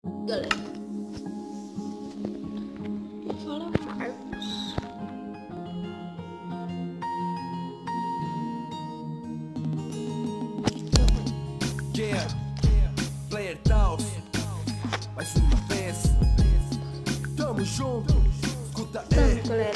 Galera, fala Marcos. Yeah, Player Taos, mais uma vez. Tamo junto, escuta aí. Galera,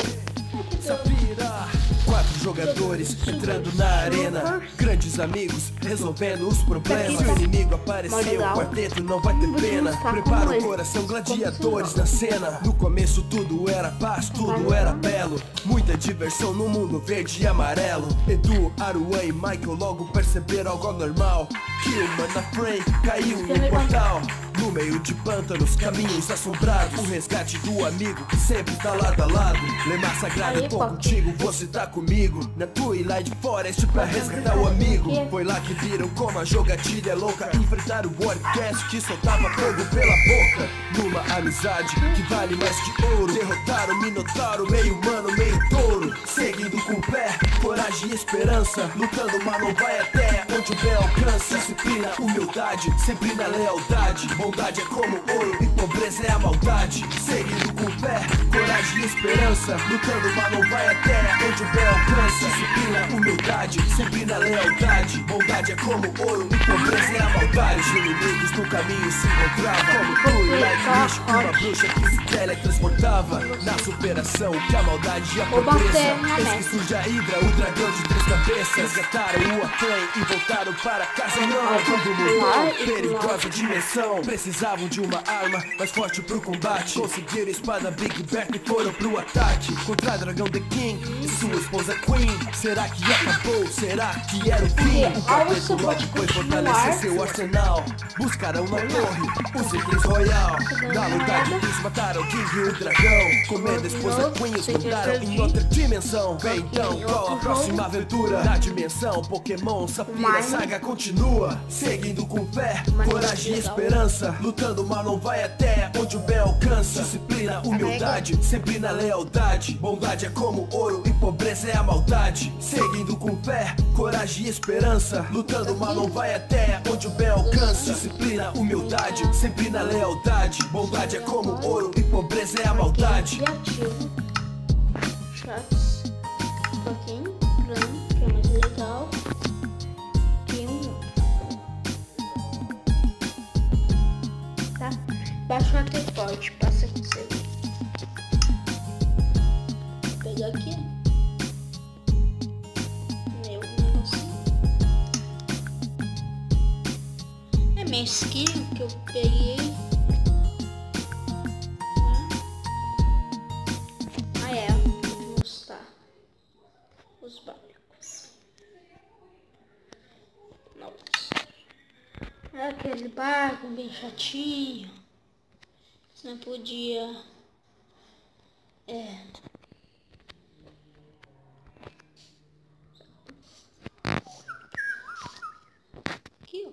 Safira, 4 jogadores entrando na arena, grandes amigos resolvendo os problemas. Se o inimigo aparecer, o quarteto não vai ter pena. Prepara o coração, gladiadores na cena. No começo tudo era paz, tudo era belo. Muita diversão no mundo verde e amarelo. Edu, Aruan e Michael logo perceberam algo anormal. Kilman na frame caiu no portal. No meio de pântanos, caminhos assombrados. O resgate do amigo que sempre tá lado a lado. Lema sagrado, eu tô contigo, você tá comigo. Na Twilight Forest pra resgatar o amigo. Foi lá que viram como a jogatina é louca. Enfrentar o Warcast que soltava fogo pela boca. Numa amizade que vale mais que ouro. Derrotar o Minotauro, meio humano, meio touro. Seguindo com pé, coragem e esperança. Lutando, mas não vai até onde o pé alcança. Disciplina, humildade, sempre na lealdade. Bondade é como ouro e pobreza é a maldade. Seguindo com fé, coragem e esperança. Lutando, mas não vai até onde o pé alcança. Disciplina, humildade, sempre na lealdade. Bondade é como ouro e pobreza é a maldade. Os inimigos no caminho se encontravam. Como tu, like lixo, uma bruxa que se teletransportava. Na superação que a maldade e a pobreza. Eis que surge a Hydra, o dragão de 3 cabeças. Resgataram o Aflame e voltaram para casa. Não, tudo mudou, perigosa dimensão. Precisavam de uma arma mais forte pro combate. Conseguiram espada Big Back e foram pro ataque. Contra dragão The King e sua esposa Queen. Será que acabou? Será que era o fim? O quarteto logo foi fortalecer seu arsenal. Buscaram na torre os itens royal. Na luta de Deus mataram o King e o dragão. Comendo a esposa Queen os mandaram em outra dimensão. Vem então, qual a próxima aventura? Na dimensão Pokémon Safira, a saga continua. Seguindo com fé, coragem e esperança. Lutando, mas não vai até onde o bem alcança. Disciplina, humildade, sempre na lealdade. Bondade é como ouro e pobreza é a maldade. Seguindo com fé, coragem e esperança. Lutando, mas não vai até onde o bem alcança. Disciplina, humildade, sempre na lealdade. Bondade é como ouro e pobreza é a maldade. Criativo. Chats. Toquinho. Run, que é mais legal. Tá? Baixa o arteforte, passa aqui pra você. Vou pegar aqui. Meu negocinho. É mesquinho que eu peguei. Ah, é. Vou mostrar os barcos. Nossa. É aquele barco bem chatinho. Você não podia. Aqui, ó.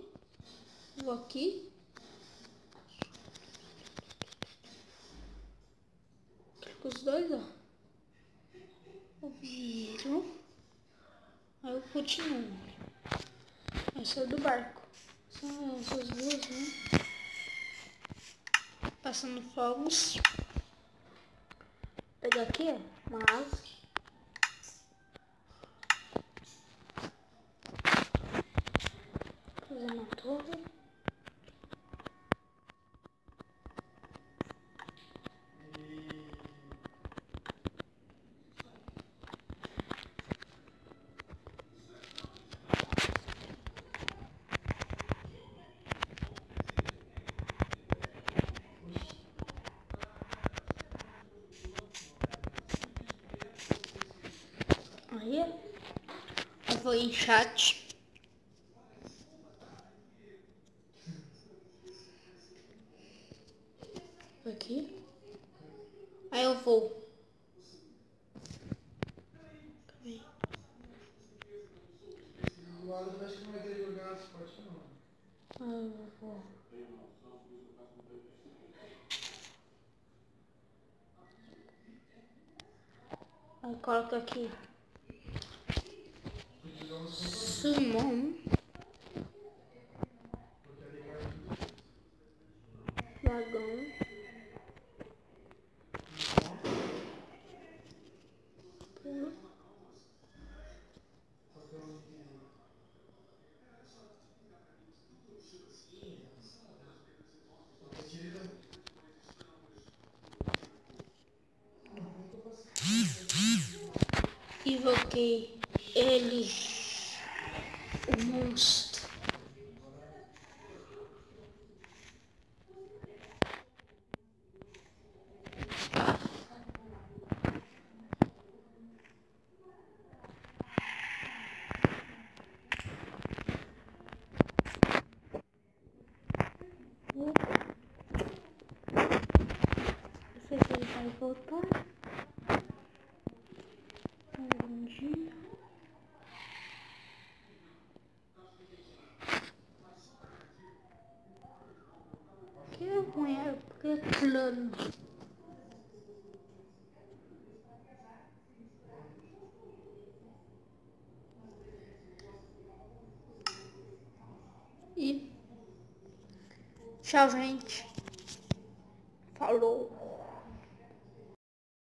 Vou aqui. Clico os dois, ó. Eu viro. Aí eu continuo. Essa é do barco. São essas duas, né? Passando fogos. Vou pegar aqui, ó, uma asa. Fazer uma torre. Aí, eu vou em chat. Aqui. Aí eu vou. Calma aí. Agora eu acho que não vai ter jogado esporte não. Aí eu vou. Aí coloca aqui. Summon. dragão. Invoquei ele, o monstro. Não sei se ele vai voltar. Que é ruim, é porque é plano. E tchau, gente. Falou.